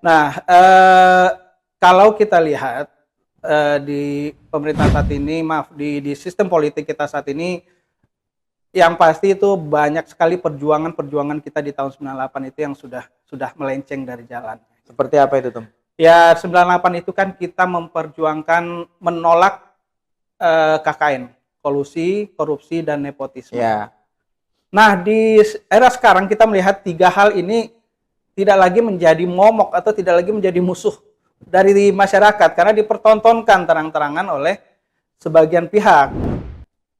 Nah, kalau kita lihat di pemerintah saat ini, maaf, di sistem politik kita saat ini, yang pasti itu banyak sekali perjuangan-perjuangan kita di tahun 98 itu yang sudah melenceng dari jalan. Seperti apa itu, Tom? Ya, 98 itu kan kita memperjuangkan menolak KKN, kolusi, korupsi, dan nepotisme. Ya. Nah, di era sekarang kita melihat tiga hal ini tidak lagi menjadi momok atau tidak lagi menjadi musuh dari masyarakat karena dipertontonkan terang-terangan oleh sebagian pihak.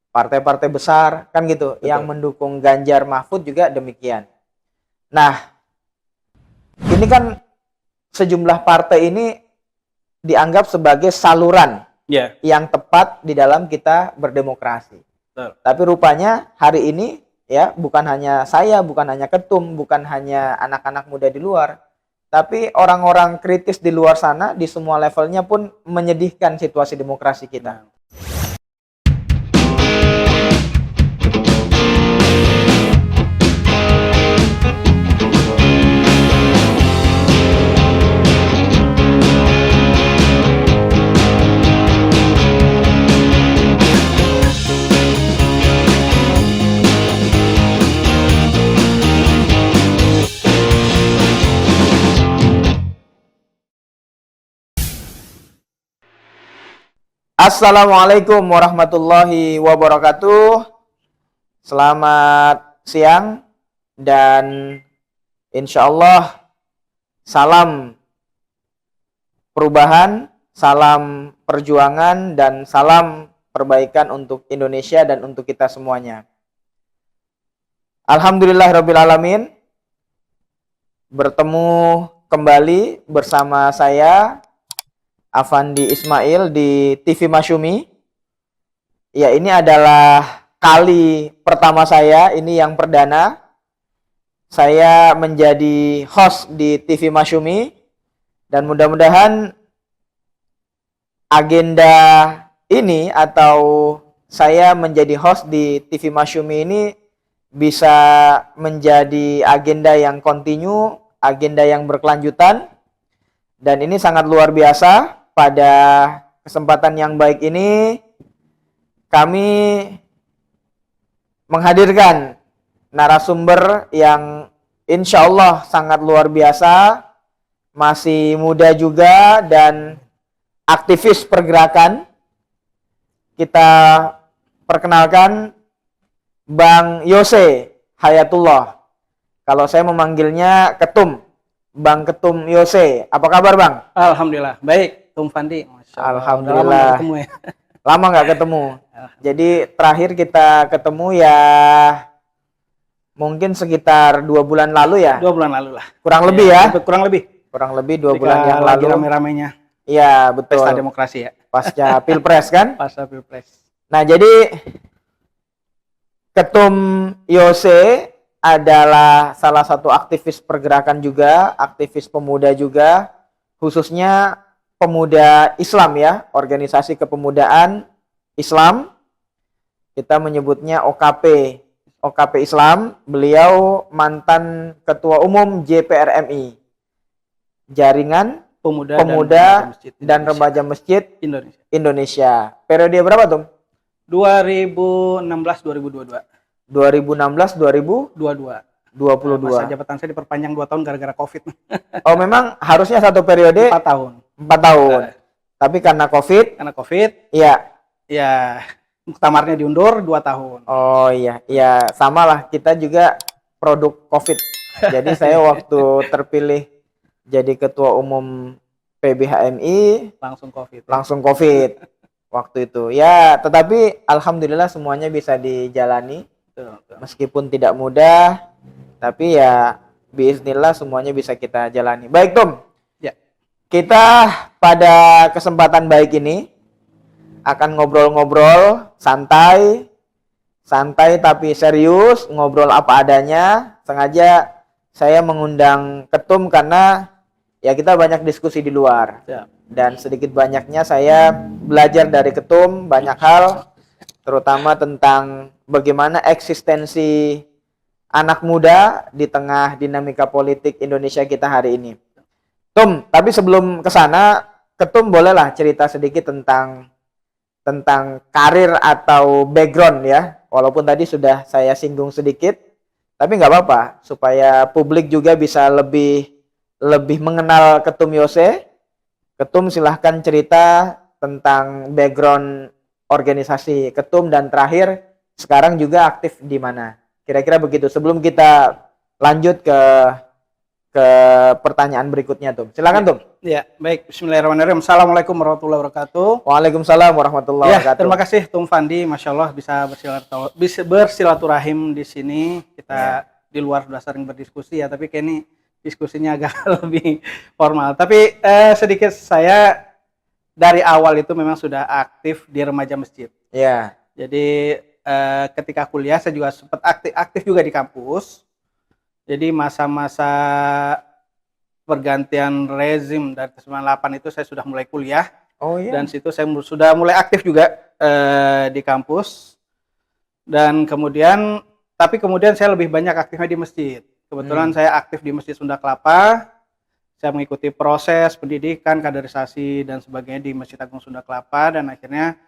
Partai-partai besar kan gitu. Betul. Yang mendukung Ganjar Mahfud juga demikian. Nah, ini kan sejumlah partai ini dianggap sebagai saluran yang tepat di dalam kita berdemokrasi. Betul. Tapi rupanya hari ini ya, bukan hanya saya, bukan hanya ketum, bukan hanya anak-anak muda di luar, tapi orang-orang kritis di luar sana di semua levelnya pun menyedihkan situasi demokrasi kita. Assalamualaikum warahmatullahi wabarakatuh. Selamat siang dan insya Allah salam perubahan, salam perjuangan, dan salam perbaikan untuk Indonesia dan untuk kita semuanya. Alhamdulillahirrabbilalamin, bertemu kembali bersama saya Afandi Ismail di TV Masyumi. Ya, ini adalah kali pertama saya, ini yang perdana saya menjadi host di TV Masyumi, dan mudah-mudahan agenda ini atau saya menjadi host di TV Masyumi ini bisa menjadi agenda yang kontinu, agenda yang berkelanjutan, dan ini sangat luar biasa. Pada kesempatan yang baik ini kami menghadirkan narasumber yang insya Allah sangat luar biasa, masih muda juga dan aktivis pergerakan. Kita perkenalkan Bang Yose Hayatullah. Kalau saya memanggilnya Ketum, Bang Ketum Yose. Apa kabar, Bang? Alhamdulillah, baik. Tum Fandi, Alhamdulillah. Lama nggak ketemu. Jadi terakhir kita ketemu ya mungkin sekitar 2 bulan lalu ya. 2 bulan lalu lah. Kurang lebih ya. Kurang lebih. Kurang lebih 2 bulan yang lalu. Lagi rame-ramenya. Iya, betul. Pesta demokrasi ya. Pasca Pilpres kan? Pasca Pilpres. Nah, jadi Ketum Yose adalah salah satu aktivis pergerakan juga, aktivis pemuda juga, khususnya pemuda Islam ya, organisasi kepemudaan Islam. Kita menyebutnya OKP Islam. Beliau mantan Ketua Umum JPRMI, Jaringan Pemuda dan Remaja Masjid Indonesia. Periode berapa, Tom? 2016-2022. 2016-2022. Masa jabatan saya diperpanjang 2 tahun gara-gara COVID. Oh, memang harusnya satu periode 4 tahun. 4 tahun. Tapi karena COVID. Iya. Ya, muktamarnya diundur 2 tahun. Oh iya, iya, samalah, kita juga produk COVID. Jadi saya waktu terpilih jadi ketua umum PBHMI langsung COVID waktu itu. Ya, tetapi alhamdulillah semuanya bisa dijalani. Meskipun tidak mudah, tapi ya biiznillah semuanya bisa kita jalani. Baik, Tom. Ya. Kita pada kesempatan baik ini akan ngobrol-ngobrol santai tapi serius, ngobrol apa adanya. Sengaja saya mengundang Ketum karena ya kita banyak diskusi di luar. Ya. Dan sedikit banyaknya saya belajar dari Ketum banyak hal, terutama tentang bagaimana eksistensi anak muda di tengah dinamika politik Indonesia kita hari ini. Tapi sebelum ke sana, Ketum bolehlah cerita sedikit tentang karir atau background ya. Walaupun tadi sudah saya singgung sedikit, tapi nggak apa-apa supaya publik juga bisa lebih mengenal Ketum Yose. Ketum silahkan cerita tentang background organisasi Ketum dan terakhir sekarang juga aktif di mana. Kira-kira begitu. Sebelum kita lanjut ke pertanyaan berikutnya, Tum. Silakan, Tum. Ya, baik. Bismillahirrahmanirrahim. Assalamualaikum warahmatullahi wabarakatuh. Waalaikumsalam warahmatullahi wabarakatuh. Terima kasih Tum Fandi, Masya Allah bisa bersilaturahim di sini. Kita di luar sudah sering berdiskusi ya, tapi kayak ini diskusinya agak lebih formal. Tapi sedikit saya dari awal itu memang sudah aktif di remaja masjid. Ya. Jadi ketika kuliah saya juga sempat aktif juga di kampus. Jadi masa-masa pergantian rezim dari 98 itu saya sudah mulai kuliah. Oh iya. Dan situ saya sudah mulai aktif juga di kampus. Dan kemudian saya lebih banyak aktifnya di masjid. Kebetulan saya aktif di Masjid Sunda Kelapa. Saya mengikuti proses pendidikan, kaderisasi dan sebagainya di Masjid Agung Sunda Kelapa dan akhirnya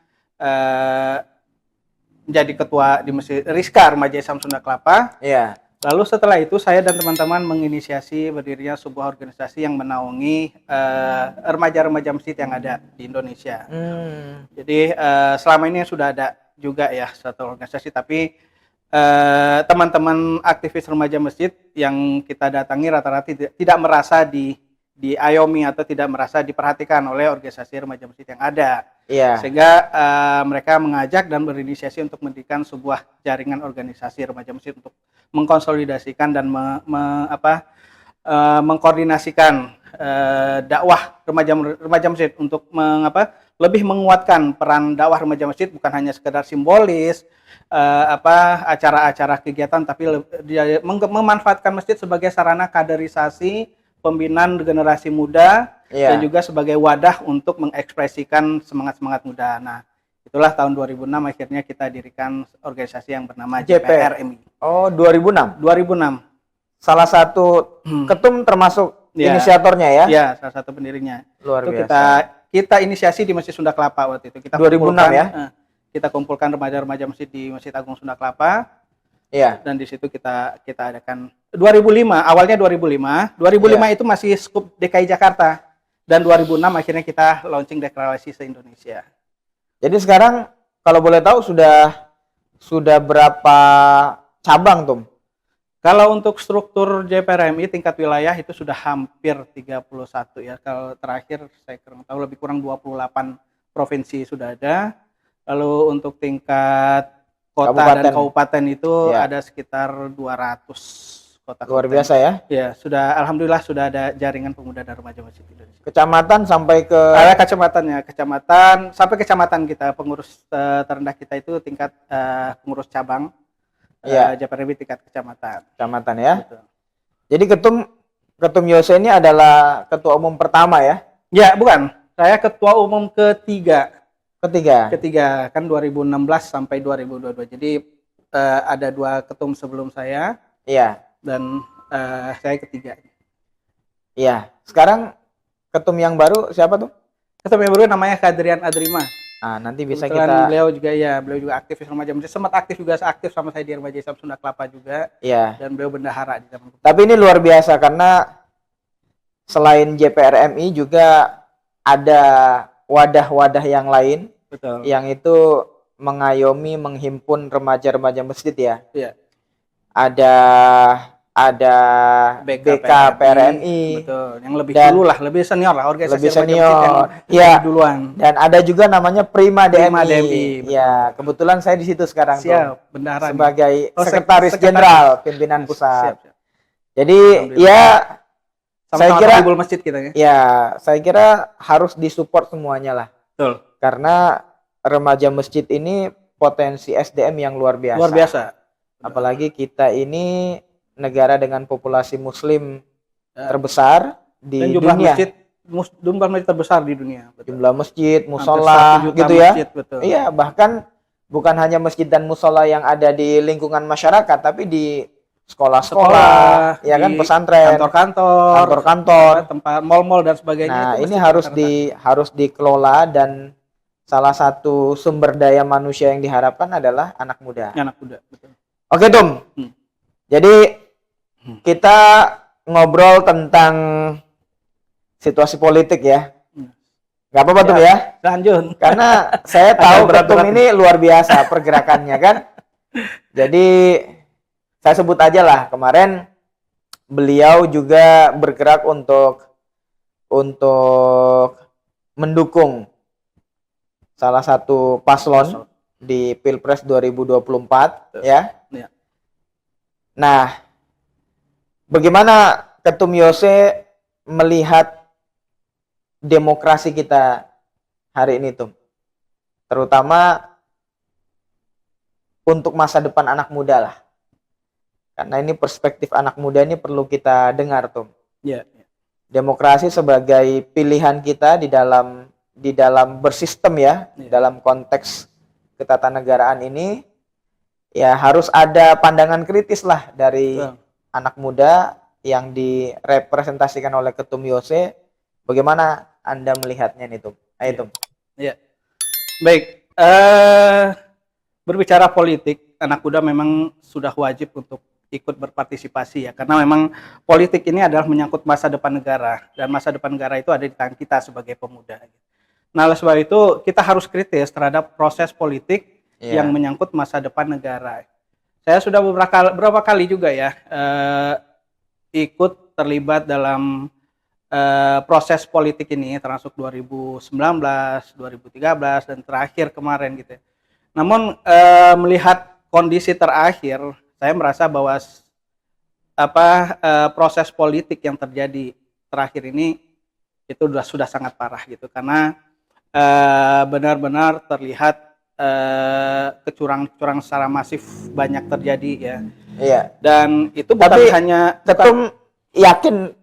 menjadi ketua di Masjid Rizka Remaja Islam Sunda Kelapa. Iya. Lalu setelah itu saya dan teman-teman menginisiasi berdirinya sebuah organisasi yang menaungi remaja-remaja masjid yang ada di Indonesia. Jadi selama ini sudah ada juga ya satu organisasi, tapi teman-teman aktivis remaja masjid yang kita datangi rata-rata tidak merasa diayomi atau tidak merasa diperhatikan oleh organisasi remaja masjid yang ada. Iya. Sehingga mereka mengajak dan berinisiasi untuk mendirikan sebuah jaringan organisasi remaja masjid untuk mengkonsolidasikan dan mengkoordinasikan dakwah remaja masjid untuk lebih menguatkan peran dakwah remaja masjid, bukan hanya sekedar simbolis acara-acara kegiatan, tapi memanfaatkan masjid sebagai sarana kaderisasi, pembinaan generasi muda, dan juga sebagai wadah untuk mengekspresikan semangat-semangat muda. Nah, itulah tahun 2006 akhirnya kita dirikan organisasi yang bernama JPRMI. Oh, 2006. 2006. Salah satu ketum termasuk inisiatornya ya? Iya, salah satu pendirinya. Luar itu biasa. Kita inisiasi di Masjid Sunda Kelapa waktu itu. Kita 2006 ya? Kita kumpulkan remaja-remaja masjid di Masjid Agung Sunda Kelapa. Iya. Dan di situ kita adakan 2005, awalnya 2005. 2005 itu masih skup DKI Jakarta. Dan 2006 akhirnya kita launching deklarasi se-Indonesia. Jadi sekarang kalau boleh tahu sudah berapa cabang, Tum? Kalau untuk struktur JPRMI tingkat wilayah itu sudah hampir 31 ya. Kalau terakhir saya tahu lebih kurang 28 provinsi sudah ada. Lalu untuk tingkat kota dan kabupaten itu ada sekitar 200 kota. Luar biasa ya? Ya, alhamdulillah sudah ada jaringan pemuda dan remaja masjid Indonesia. Kecamatan sampai ke kecamatan sampai kecamatan kita, pengurus terendah kita itu tingkat pengurus cabang. JPRMI tingkat kecamatan. Kecamatan ya. Betul. Jadi Ketum Yose ini adalah ketua umum pertama ya? Ya, bukan. Saya ketua umum ketiga. Ketiga Kan 2016 sampai 2022. Jadi ada 2 ketum sebelum saya. Iya. Dan saya ketiga. Iya. Sekarang ketum yang baru siapa tuh? Ketum yang baru namanya Kadrian Adrima. Nanti bisa kebetulan beliau juga aktif remaja masjid, sempat aktif sama saya di Remaja Islam Sunda Kelapa juga. Iya. Dan beliau bendahara di zaman. Tapi ini luar biasa karena selain JPRMI juga ada wadah-wadah yang lain. Betul. Yang itu mengayomi, menghimpun remaja-remaja masjid ya. Iya. Ada BKPRMI. Betul. Yang lebih dulu lah, lebih senior lah, organisasi lebih senior. Ya. Duluan. Dan ada juga namanya Prima DMI. Betul. Ya, kebetulan saya di situ sekarang. Siap, bendahara sebagai sekretaris jenderal pimpinan pusat. Siap. Jadi ya saya kira ibu masjid kita ya. Ya, saya kira harus disupport semuanya lah. Betul. Karena remaja masjid ini potensi SDM yang luar biasa. Luar biasa. Apalagi kita ini negara dengan populasi muslim terbesar di dunia. Jumlah masjid terbesar di dunia. Betul. Jumlah masjid, musola gitu ya. Masjid, betul. Iya, bahkan bukan hanya masjid dan musola yang ada di lingkungan masyarakat, tapi di sekolah-sekolah, ya kan, di pesantren, kantor-kantor, tempat mal-mal dan sebagainya. Nah, itu ini mesti harus dikelola, dan salah satu sumber daya manusia yang diharapkan adalah anak muda. anak muda, betul. Oke, Tum. Jadi kita ngobrol tentang situasi politik ya. Gak apa-apa Tum ya. Lanjut. Karena saya tahu Ketum ini luar biasa pergerakannya kan. Jadi saya sebut aja lah, kemarin beliau juga bergerak untuk mendukung salah satu paslon di Pilpres 2024 ya. Nah, bagaimana Ketum Yose melihat demokrasi kita hari ini Tum? Terutama untuk masa depan anak muda lah. Karena ini perspektif anak muda ini perlu kita dengar Tum. Demokrasi sebagai pilihan kita di dalam bersistem ya, dalam konteks ketatanegaraan ini ya harus ada pandangan kritis lah dari anak muda yang direpresentasikan oleh Ketum Yose. Bagaimana Anda melihatnya nih Tum? Ayo Tum. Iya. Baik, berbicara politik, anak muda memang sudah wajib untuk ikut berpartisipasi ya, karena memang politik ini adalah menyangkut masa depan negara, dan masa depan negara itu ada di tangan kita sebagai pemuda. Nah, oleh sebab itu kita harus kritis terhadap proses politik yang menyangkut masa depan negara. Saya sudah beberapa kali juga ya ikut terlibat dalam proses politik ini, termasuk 2019, 2013 dan terakhir kemarin gitu. Namun melihat kondisi terakhir, saya merasa bahwa proses politik yang terjadi terakhir ini itu sudah sangat parah gitu, karena benar-benar terlihat kecurangan secara masif banyak terjadi ya. Iya. Dan itu bukan hanya Ketum yakin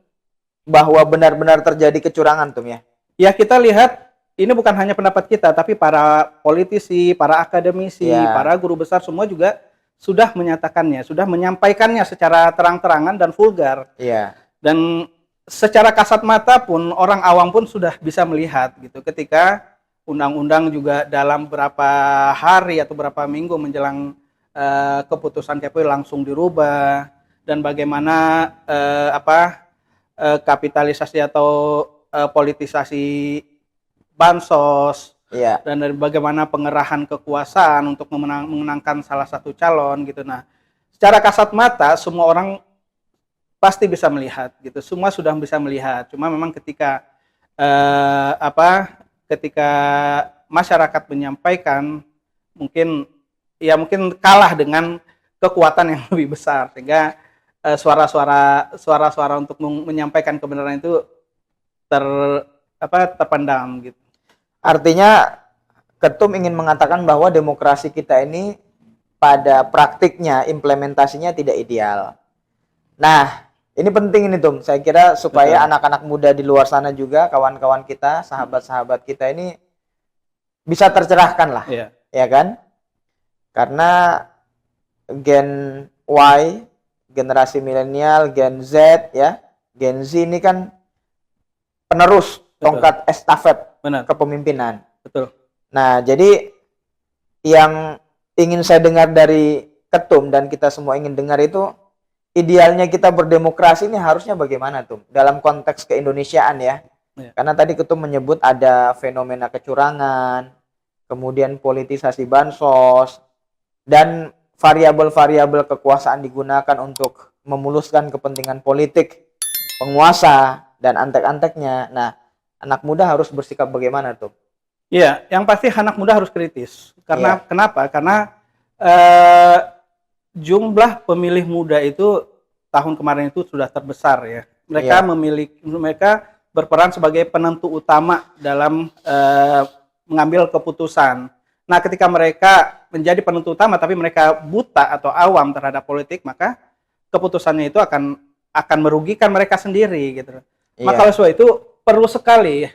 bahwa benar-benar terjadi kecurangan Tum ya? Ya, kita lihat ini bukan hanya pendapat kita, tapi para politisi, para akademisi, para guru besar semua juga sudah menyatakannya, sudah menyampaikannya secara terang-terangan dan vulgar. Iya. Dan secara kasat mata pun orang awam pun sudah bisa melihat gitu, ketika undang-undang juga dalam beberapa hari atau beberapa minggu menjelang keputusan KPU langsung dirubah, dan bagaimana kapitalisasi atau politisasi bansos, dan dari bagaimana pengerahan kekuasaan untuk memenangkan salah satu calon gitu. Nah, secara kasat mata semua orang pasti bisa melihat gitu, semua sudah bisa melihat. Cuma memang ketika ketika masyarakat menyampaikan, mungkin kalah dengan kekuatan yang lebih besar, sehingga suara-suara untuk menyampaikan kebenaran itu terpendam gitu. Artinya Ketum ingin mengatakan bahwa demokrasi kita ini pada praktiknya, implementasinya tidak ideal. Nah, ini penting ini Tum, saya kira supaya anak-anak muda di luar sana juga, kawan-kawan kita, sahabat-sahabat kita ini bisa tercerahkan lah, ya kan? Karena Gen Y, generasi milenial, Gen Z ya, Gen Z ini kan penerus tongkat estafet kepemimpinan. Betul. Nah, jadi yang ingin saya dengar dari Ketum dan kita semua ingin dengar itu, idealnya kita berdemokrasi ini harusnya bagaimana Tum? Dalam konteks keindonesiaan ya. Karena tadi Ketum menyebut ada fenomena kecurangan, kemudian politisasi bansos, dan variabel-variabel kekuasaan digunakan untuk memuluskan kepentingan politik penguasa dan antek-anteknya. Nah, anak muda harus bersikap bagaimana Tum? Iya, yang pasti anak muda harus kritis. Karena kenapa? Karena jumlah pemilih muda itu tahun kemarin itu sudah terbesar ya. Mereka berperan sebagai penentu utama dalam mengambil keputusan. Nah, ketika mereka menjadi penentu utama tapi mereka buta atau awam terhadap politik, maka keputusannya itu akan merugikan mereka sendiri gitu. Maka oleh sebab itu perlu sekali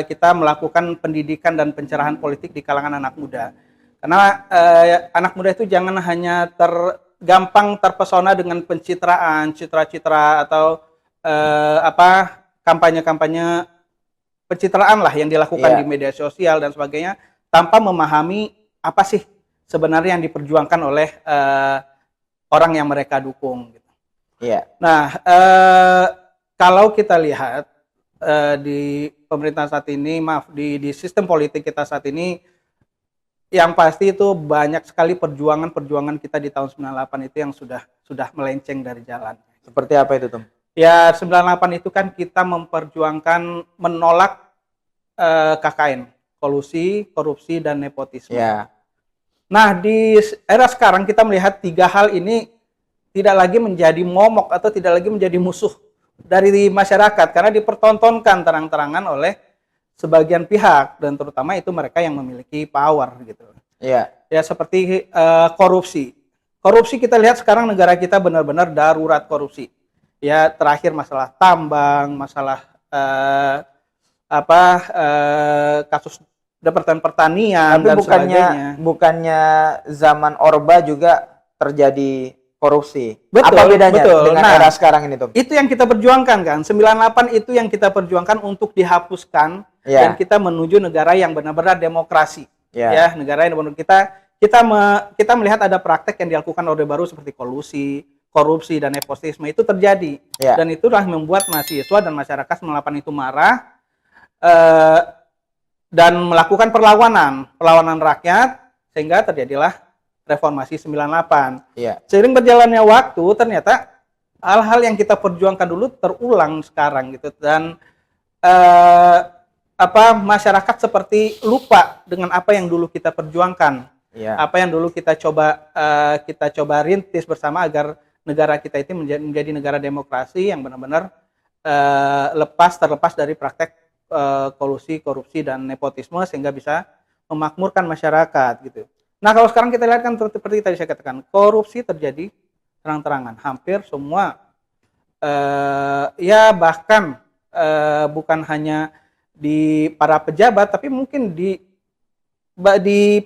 kita melakukan pendidikan dan pencerahan politik di kalangan anak muda. Karena anak muda itu jangan hanya gampang terpesona dengan pencitraan, citra-citra atau kampanye-kampanye pencitraan lah yang dilakukan di media sosial dan sebagainya, tanpa memahami apa sih sebenarnya yang diperjuangkan oleh orang yang mereka dukung. Gitu. Nah, kalau kita lihat di pemerintahan saat ini, di sistem politik kita saat ini, yang pasti itu banyak sekali perjuangan kita di tahun 98 itu yang sudah melenceng dari jalan. Seperti apa itu, Tom? Ya, 98 itu kan kita memperjuangkan menolak KKN, kolusi, korupsi, dan nepotisme. Nah, di era sekarang kita melihat tiga hal ini tidak lagi menjadi momok atau tidak lagi menjadi musuh dari masyarakat karena dipertontonkan terang-terangan oleh sebagian pihak dan terutama itu mereka yang memiliki power gitu. Ya, seperti korupsi. Korupsi kita lihat sekarang negara kita benar-benar darurat korupsi. Ya, terakhir masalah tambang, masalah kasus Departemen Pertanian. Tapi dan bukannya zaman Orba juga terjadi korupsi. Betul, apa bedanya dengan era sekarang ini, Tom? Itu yang kita perjuangkan kan. 98 itu yang kita perjuangkan untuk dihapuskan dan kita menuju negara yang benar-benar demokrasi. Ya, negara yang benar kita melihat ada praktek yang dilakukan Orde Baru seperti kolusi, korupsi dan nepotisme itu terjadi. Dan itulah membuat mahasiswa dan masyarakat 98 itu marah dan melakukan perlawanan rakyat sehingga terjadilah reformasi 98. Seiring berjalannya waktu ternyata hal-hal yang kita perjuangkan dulu terulang sekarang gitu dan masyarakat seperti lupa dengan apa yang dulu kita perjuangkan. Apa yang dulu kita coba rintis bersama agar negara kita itu menjadi negara demokrasi yang benar-benar terlepas dari praktek kolusi, korupsi dan nepotisme sehingga bisa memakmurkan masyarakat gitu. Nah, kalau sekarang kita lihat kan seperti tadi saya katakan, korupsi terjadi terang-terangan. Hampir semua, bahkan bukan hanya di para pejabat, tapi mungkin di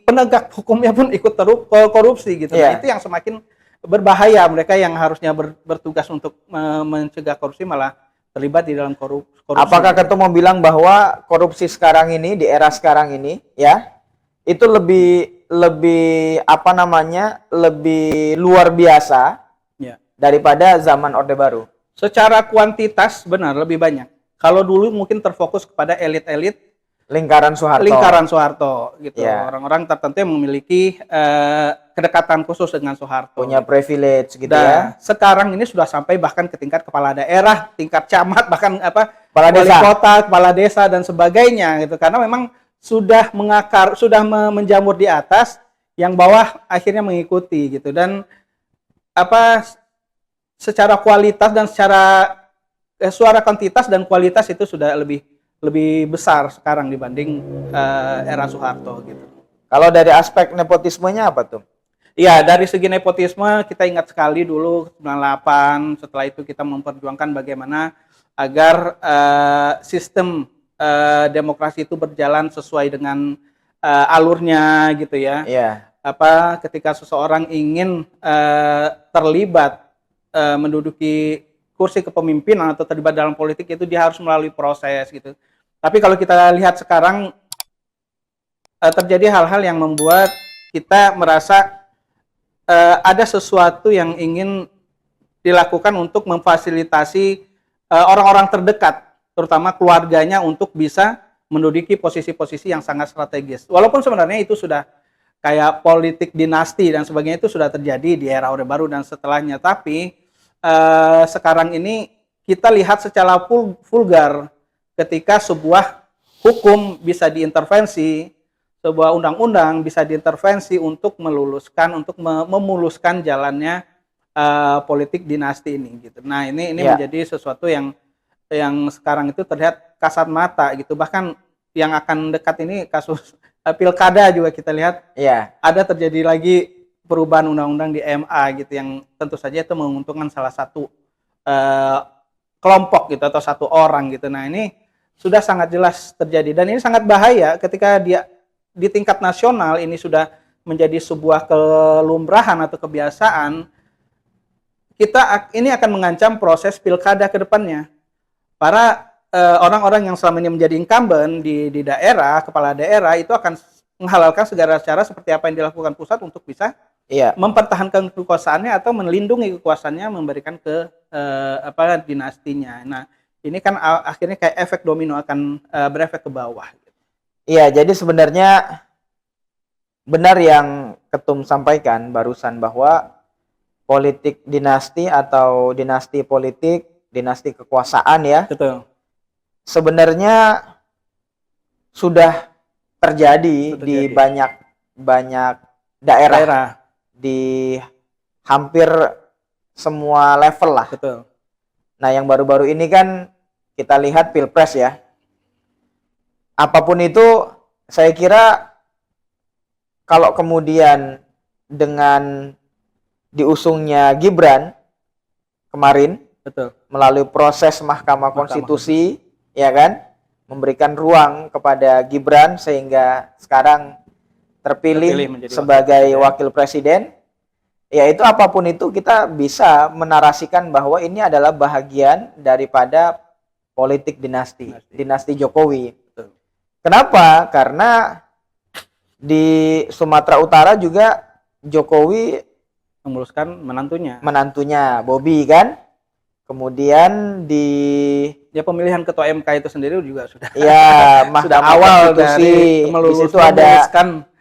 penegak hukumnya pun ikut korupsi gitu. Nah, itu yang semakin berbahaya. Mereka yang harusnya bertugas untuk mencegah korupsi malah terlibat di dalam korupsi. Apakah Ketum mau bilang bahwa korupsi sekarang ini, di era sekarang ini, itu lebih luar biasa daripada zaman Orde Baru? Secara kuantitas benar lebih banyak. Kalau dulu mungkin terfokus kepada elit-elit lingkaran Soeharto gitu. Orang-orang tertentu yang memiliki kedekatan khusus dengan Soeharto. Punya privilege gitu Sekarang ini sudah sampai bahkan ke tingkat kepala daerah, tingkat camat, bahkan wali kota, kepala desa dan sebagainya gitu. Karena memang sudah menjamur di atas, yang bawah akhirnya mengikuti gitu. Dan secara kualitas dan suara kuantitas dan kualitas itu sudah lebih besar sekarang dibanding era Soeharto gitu. Kalau dari aspek nepotismenya apa tuh? Iya, dari segi nepotisme kita ingat sekali dulu 98, setelah itu kita memperjuangkan bagaimana agar sistem demokrasi itu berjalan sesuai dengan alurnya gitu ya. Ketika seseorang ingin terlibat menduduki kursi kepemimpinan atau terlibat dalam politik itu dia harus melalui proses gitu. Tapi kalau kita lihat sekarang terjadi hal-hal yang membuat kita merasa ada sesuatu yang ingin dilakukan untuk memfasilitasi orang-orang terdekat, terutama keluarganya untuk bisa menduduki posisi-posisi yang sangat strategis. Walaupun sebenarnya itu sudah kayak politik dinasti dan sebagainya itu sudah terjadi di era Orde Baru dan setelahnya. Tapi sekarang ini kita lihat secara vulgar ketika sebuah hukum bisa diintervensi, sebuah undang-undang bisa diintervensi untuk memuluskan jalannya politik dinasti ini gitu. Nah, ini menjadi sesuatu yang sekarang itu terlihat kasat mata gitu. Bahkan yang akan dekat ini kasus pilkada juga kita lihat ada terjadi lagi perubahan undang-undang di MA gitu yang tentu saja itu menguntungkan salah satu kelompok gitu atau satu orang gitu. Nah, ini sudah sangat jelas terjadi dan ini sangat bahaya ketika dia di tingkat nasional ini sudah menjadi sebuah kelumrahan atau kebiasaan ini akan mengancam proses pilkada ke depannya. Para orang-orang yang selama ini menjadi incumbent di daerah, kepala daerah itu akan menghalalkan segala cara seperti apa yang dilakukan pusat untuk bisa mempertahankan kekuasaannya atau melindungi kekuasaannya, memberikan ke dinastinya. Nah, ini kan akhirnya kayak efek domino akan berefek ke bawah. Iya, jadi sebenarnya benar yang Ketum sampaikan barusan bahwa politik dinasti atau dinasti politik, dinasti kekuasaan ya. Betul. Sebenarnya sudah terjadi di banyak daerah di hampir semua level lah. Betul. Nah, yang baru-baru ini kan kita lihat Pilpres ya. Apapun itu, saya kira kalau kemudian dengan diusungnya Gibran kemarin, betul, melalui proses Mahkamah Konstitusi, ya kan, memberikan ruang kepada Gibran sehingga sekarang terpilih sebagai wakil presiden, yaitu apapun itu kita bisa menarasikan bahwa ini adalah bahagian daripada politik dinasti Jokowi. Betul. Kenapa? Karena di Sumatera Utara juga Jokowi memuluskan menantunya Bobi kan. Kemudian di pemilihan ketua MK itu sendiri juga sudah sudah awal tuh sih di situ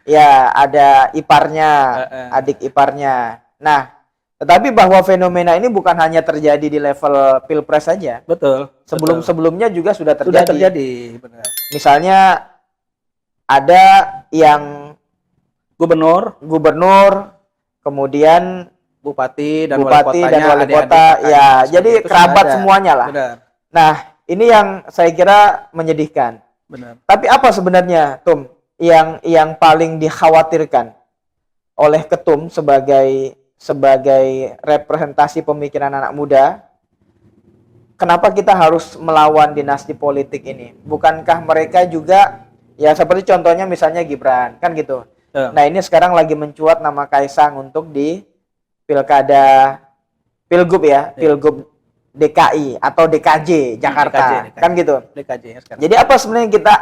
ada iparnya, adik iparnya. Nah, tetapi bahwa fenomena ini bukan hanya terjadi di level Pilpres saja. Betul. Sebelumnya juga sudah terjadi. Benar. Misalnya ada yang gubernur, kemudian bupati dan wali kota, ya, jadi kerabat semuanya lah. Benar. Nah, ini yang saya kira menyedihkan. Benar. Tapi apa sebenarnya, Tum, yang paling dikhawatirkan oleh Ketum sebagai representasi pemikiran anak muda? Kenapa kita harus melawan dinasti politik ini? Bukankah mereka juga, ya seperti contohnya misalnya Gibran, kan gitu. Nah, ini sekarang lagi mencuat nama Kaisang untuk di Pilgub ya, Pilgub DKI atau DKJ Jakarta, kan gitu. DKJ ya sekarang. Jadi apa sebenarnya kita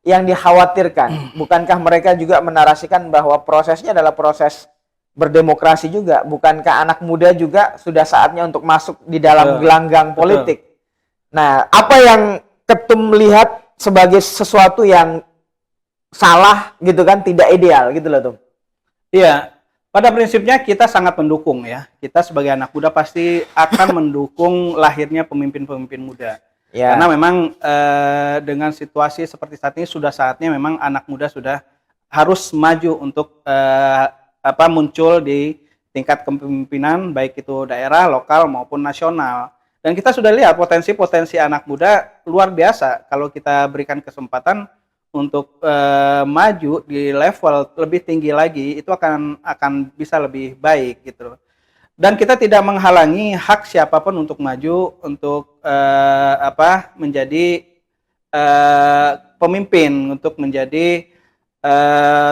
yang dikhawatirkan? Bukankah mereka juga menarasikan bahwa prosesnya adalah proses berdemokrasi juga? Bukankah anak muda juga sudah saatnya untuk masuk di dalam gelanggang politik? Nah, apa yang Ketum lihat sebagai sesuatu yang salah gitu kan, tidak ideal gitu loh, Tum? Iya, pada prinsipnya kita sangat mendukung ya. Kita sebagai anak muda pasti akan mendukung lahirnya pemimpin-pemimpin muda. Ya. Karena memang dengan situasi seperti saat ini sudah saatnya memang anak muda sudah harus maju untuk muncul di tingkat kepemimpinan, baik itu daerah, lokal maupun nasional. Dan kita sudah lihat potensi-potensi anak muda luar biasa kalau kita berikan kesempatan untuk maju di level lebih tinggi lagi, itu akan bisa lebih baik gitu. Dan kita tidak menghalangi hak siapapun untuk maju, untuk menjadi pemimpin, untuk menjadi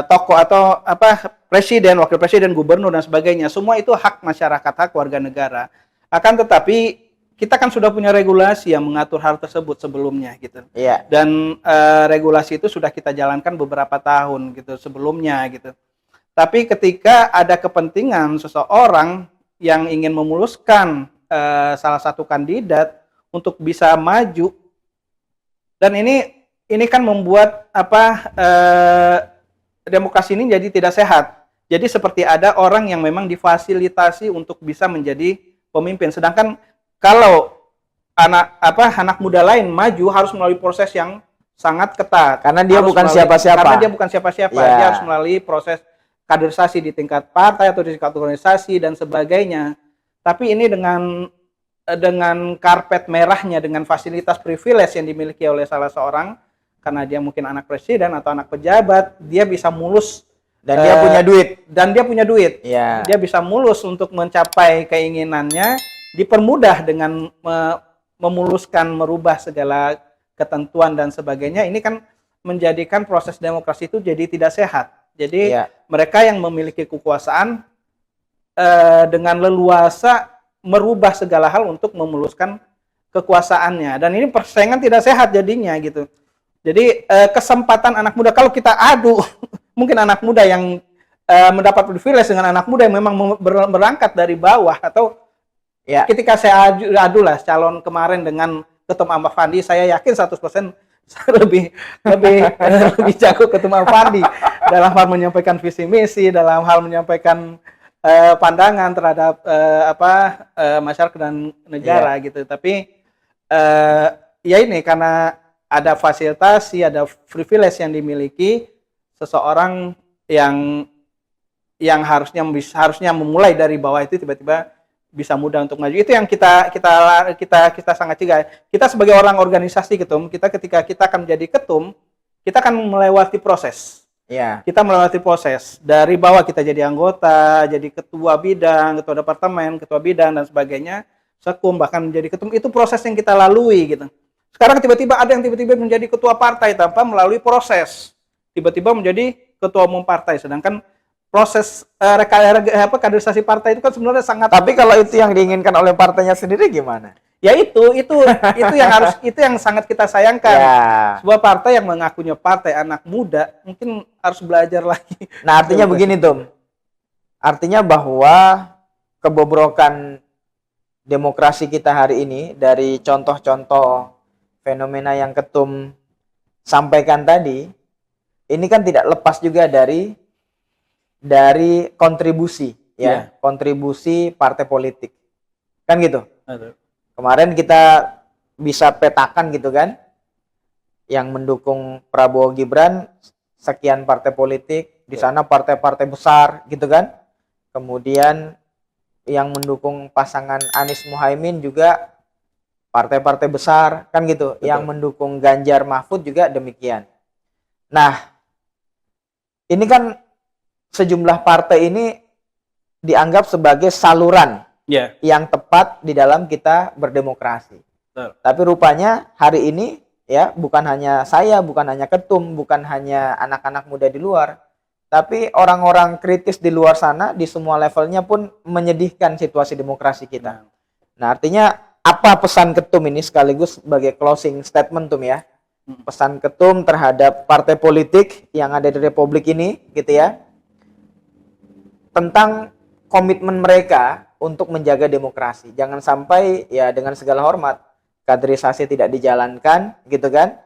tokoh atau presiden, wakil presiden, gubernur dan sebagainya. Semua itu hak masyarakat, hak warga negara. Akan tetapi kita kan sudah punya regulasi yang mengatur hal tersebut sebelumnya gitu. Iya. Dan regulasi itu sudah kita jalankan beberapa tahun gitu sebelumnya gitu. Tapi ketika ada kepentingan seseorang yang ingin memuluskan salah satu kandidat untuk bisa maju, dan ini kan membuat demokrasi ini jadi tidak sehat. Jadi seperti ada orang yang memang difasilitasi untuk bisa menjadi pemimpin, sedangkan kalau anak muda lain maju harus melalui proses yang sangat ketat. Karena dia bukan siapa-siapa. Karena dia bukan siapa-siapa. Yeah. Dia harus melalui proses kaderisasi di tingkat partai atau di tingkat organisasi dan sebagainya. Tapi ini dengan karpet merahnya, dengan fasilitas privilege yang dimiliki oleh salah seorang, karena dia mungkin anak presiden atau anak pejabat, dia bisa mulus. Dan dia punya duit. Dan dia punya duit. Yeah. Dia bisa mulus untuk mencapai keinginannya, dipermudah dengan memuluskan, merubah segala ketentuan dan sebagainya. Ini kan menjadikan proses demokrasi itu jadi tidak sehat. Jadi mereka yang memiliki kekuasaan dengan leluasa merubah segala hal untuk memuluskan kekuasaannya, dan ini persaingan tidak sehat jadinya gitu. Jadi kesempatan anak muda kalau kita adu mungkin anak muda yang mendapat privilege dengan anak muda yang memang berangkat dari bawah, atau ya ketika saya adu lah calon kemarin dengan Ketum Ahmad Fandi, saya yakin 100% lebih lebih jago Ketum Ahmad Fandi dalam hal menyampaikan visi misi, dalam hal menyampaikan pandangan terhadap masyarakat dan negara gitu. Tapi ya ini karena ada fasilitasi, ada privilege yang dimiliki seseorang yang harusnya memulai dari bawah itu tiba-tiba bisa mudah untuk maju. Itu yang kita sangat cegah. Kita sebagai orang organisasi ketum, ketika kita akan menjadi ketum, kita akan melewati proses. Ya. Kita melewati proses dari bawah, kita jadi anggota, jadi ketua bidang, ketua departemen, ketua bidang dan sebagainya, sekum, bahkan menjadi ketum. Itu proses yang kita lalui gitu. Sekarang tiba-tiba ada yang tiba-tiba menjadi ketua partai tanpa melalui proses. Tiba-tiba menjadi ketua umum partai, sedangkan proses kaderisasi partai itu kan sebenarnya sangat. Tapi kalau itu yang diinginkan oleh partainya sendiri gimana? Ya itu yang sangat kita sayangkan. Ya. Sebuah partai yang mengakunya partai anak muda mungkin harus belajar lagi. Nah, artinya begini, Tom. Artinya bahwa kebobrokan demokrasi kita hari ini dari contoh-contoh fenomena yang Ketum sampaikan tadi, ini kan tidak lepas juga dari kontribusi, ya, kontribusi partai politik, kan gitu. Aduh. Kemarin kita bisa petakan gitu kan, yang mendukung Prabowo Gibran sekian partai politik, di sana partai-partai besar gitu kan. Kemudian yang mendukung pasangan Anies Muhaimin juga partai-partai besar kan gitu. Betul. Yang mendukung Ganjar Mahfud juga demikian. Nah, ini kan sejumlah partai ini dianggap sebagai saluran yang tepat di dalam kita berdemokrasi. Betul. Tapi rupanya hari ini ya bukan hanya saya, bukan hanya Ketum, bukan hanya anak-anak muda di luar, tapi orang-orang kritis di luar sana di semua levelnya pun menyedihkan situasi demokrasi kita. Nah, artinya apa pesan Ketum ini sekaligus sebagai closing statement Tum ya? Pesan Ketum terhadap partai politik yang ada di Republik ini gitu ya, tentang komitmen mereka untuk menjaga demokrasi. Jangan sampai ya dengan segala hormat kaderisasi tidak dijalankan gitu kan.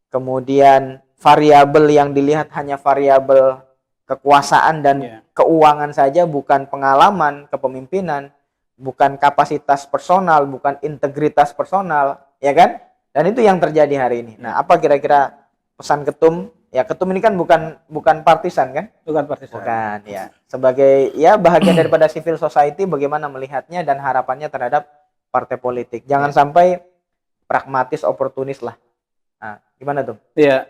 Kemudian variabel yang dilihat hanya variabel kekuasaan dan keuangan saja, bukan pengalaman kepemimpinan, bukan kapasitas personal, bukan integritas personal, ya kan? Dan itu yang terjadi hari ini. Nah, apa kira-kira pesan Ketum? Ya, Ketum ini kan bukan partisan kan? Bukan partisan. Bukan, ya. Sebagai ya bahagian daripada civil society, bagaimana melihatnya dan harapannya terhadap partai politik. Jangan sampai pragmatis oportunis lah. Nah, gimana tuh? Iya,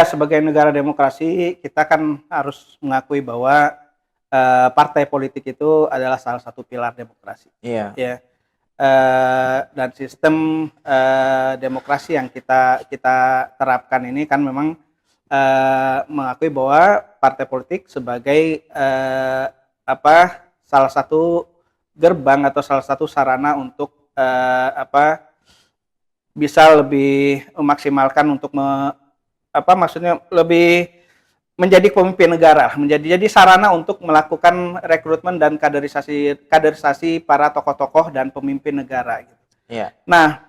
sebagai negara demokrasi kita kan harus mengakui bahwa partai politik itu adalah salah satu pilar demokrasi. Iya. Ya. Dan sistem demokrasi yang kita terapkan ini kan memang mengakui bahwa partai politik sebagai salah satu gerbang atau salah satu sarana untuk bisa lebih memaksimalkan untuk maksudnya lebih menjadi pemimpin negara, jadi sarana untuk melakukan rekrutmen dan kaderisasi para tokoh-tokoh dan pemimpin negara gitu. Iya. Nah,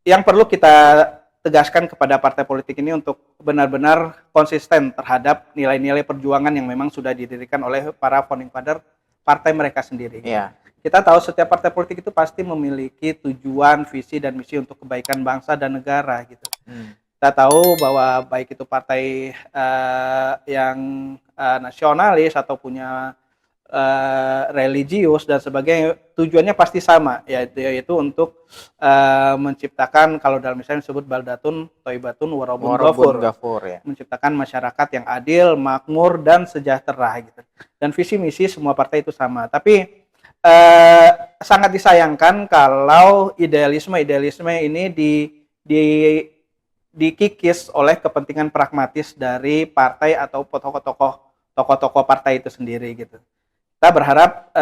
yang perlu kita tegaskan kepada partai politik ini untuk benar-benar konsisten terhadap nilai-nilai perjuangan yang memang sudah didirikan oleh para founding father partai mereka sendiri. Iya. Kita tahu setiap partai politik itu pasti memiliki tujuan, visi, dan misi untuk kebaikan bangsa dan negara gitu. Kita tahu bahwa baik itu partai yang nasionalis atau punya religius dan sebagainya, tujuannya pasti sama, yaitu untuk menciptakan, kalau dalam misalnya disebut baldatun thayyibatun warabun ghafur, ya. Menciptakan masyarakat yang adil, makmur, dan sejahtera gitu. Dan visi misi semua partai itu sama. Tapi sangat disayangkan kalau idealisme ini dikikis oleh kepentingan pragmatis dari partai atau tokoh-tokoh partai itu sendiri gitu. Kita berharap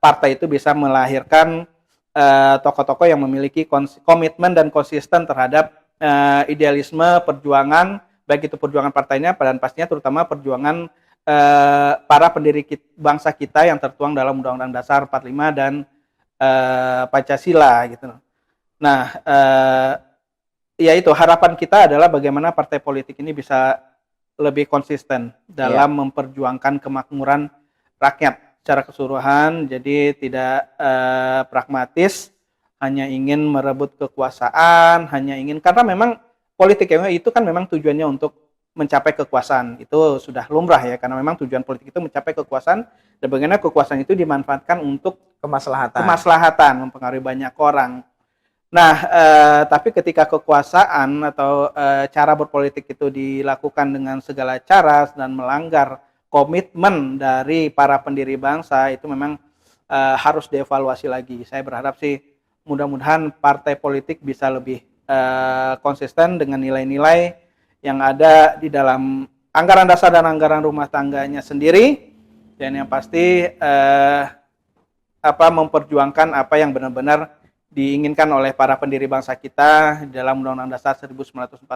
partai itu bisa melahirkan tokoh-tokoh yang memiliki komitmen dan konsisten terhadap idealisme perjuangan, baik itu perjuangan partainya dan pastinya terutama perjuangan para pendiri bangsa kita yang tertuang dalam Undang-Undang Dasar 45 dan Pancasila gitu. Nah, ya itu harapan kita adalah bagaimana partai politik ini bisa lebih konsisten dalam memperjuangkan kemakmuran rakyat secara keseluruhan, jadi tidak pragmatis, hanya ingin merebut kekuasaan, karena memang politik itu kan memang tujuannya untuk mencapai kekuasaan, itu sudah lumrah ya, karena memang tujuan politik itu mencapai kekuasaan, dan bagaimana kekuasaan itu dimanfaatkan untuk kemaslahatan, mempengaruhi banyak orang. Nah, tapi ketika kekuasaan atau cara berpolitik itu dilakukan dengan segala cara dan melanggar komitmen dari para pendiri bangsa, itu memang harus dievaluasi lagi. Saya berharap sih mudah-mudahan partai politik bisa lebih konsisten dengan nilai-nilai yang ada di dalam anggaran dasar dan anggaran rumah tangganya sendiri, dan yang pasti memperjuangkan apa yang benar-benar diinginkan oleh para pendiri bangsa kita dalam Undang-Undang Dasar 1945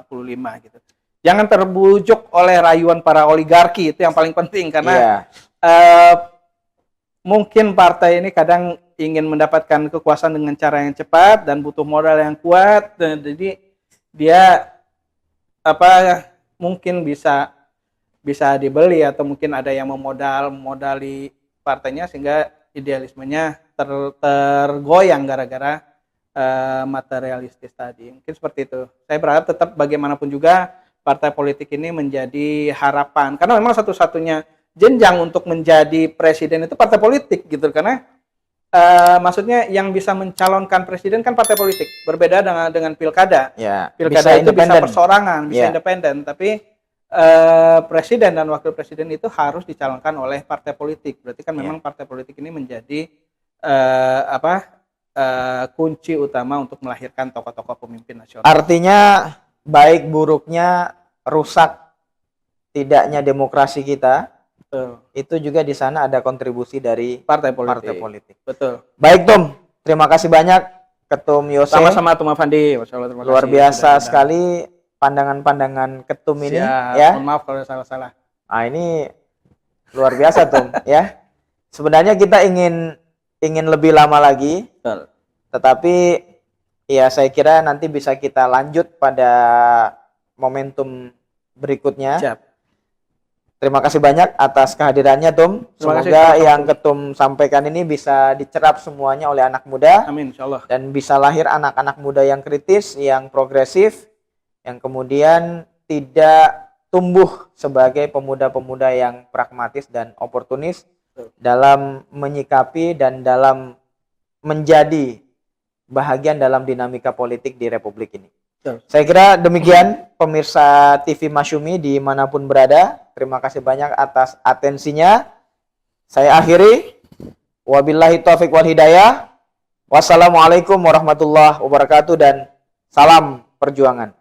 gitu. Jangan terbujuk oleh rayuan para oligarki, itu yang paling penting, karena mungkin partai ini kadang ingin mendapatkan kekuasaan dengan cara yang cepat dan butuh modal yang kuat, dan jadi dia mungkin bisa dibeli atau mungkin ada yang memodali partainya sehingga idealismenya tergoyang gara-gara materialistis tadi. Mungkin seperti itu. Saya berharap tetap bagaimanapun juga partai politik ini menjadi harapan, karena memang satu-satunya jenjang untuk menjadi presiden itu partai politik gitu, karena maksudnya yang bisa mencalonkan presiden kan partai politik, berbeda dengan pilkada. Pilkada itu bisa perseorangan, bisa independen, tapi presiden dan wakil presiden itu harus dicalonkan oleh partai politik. Berarti kan memang partai politik ini menjadi kunci utama untuk melahirkan tokoh-tokoh pemimpin nasional. Artinya baik buruknya, rusak tidaknya demokrasi kita, itu juga di sana ada kontribusi dari partai politik. Betul. Baik Tom, terima kasih banyak Ketum Yose. Sama-sama Tom Afandi. Luar biasa sekali pandangan-pandangan Ketum ini. Ya. Mohon maaf kalau salah-salah. Nah, ini luar biasa Tom ya. Sebenarnya kita ingin lebih lama lagi. Betul. Tetapi ya saya kira nanti bisa kita lanjut pada momentum berikutnya. Siap. Terima kasih banyak atas kehadirannya Tom. Semoga yang Ketum sampaikan ini bisa dicerap semuanya oleh anak muda. Amin, insyaallah. Dan bisa lahir anak-anak muda yang kritis, yang progresif, yang kemudian tidak tumbuh sebagai pemuda-pemuda yang pragmatis dan oportunis dalam menyikapi dan dalam menjadi bahagian dalam dinamika politik di Republik ini. Saya kira demikian pemirsa TV Masyumi dimanapun berada. Terima kasih banyak atas atensinya. Saya akhiri. Wabillahi taufiq wal hidayah. Wassalamualaikum warahmatullahi wabarakatuh dan salam perjuangan.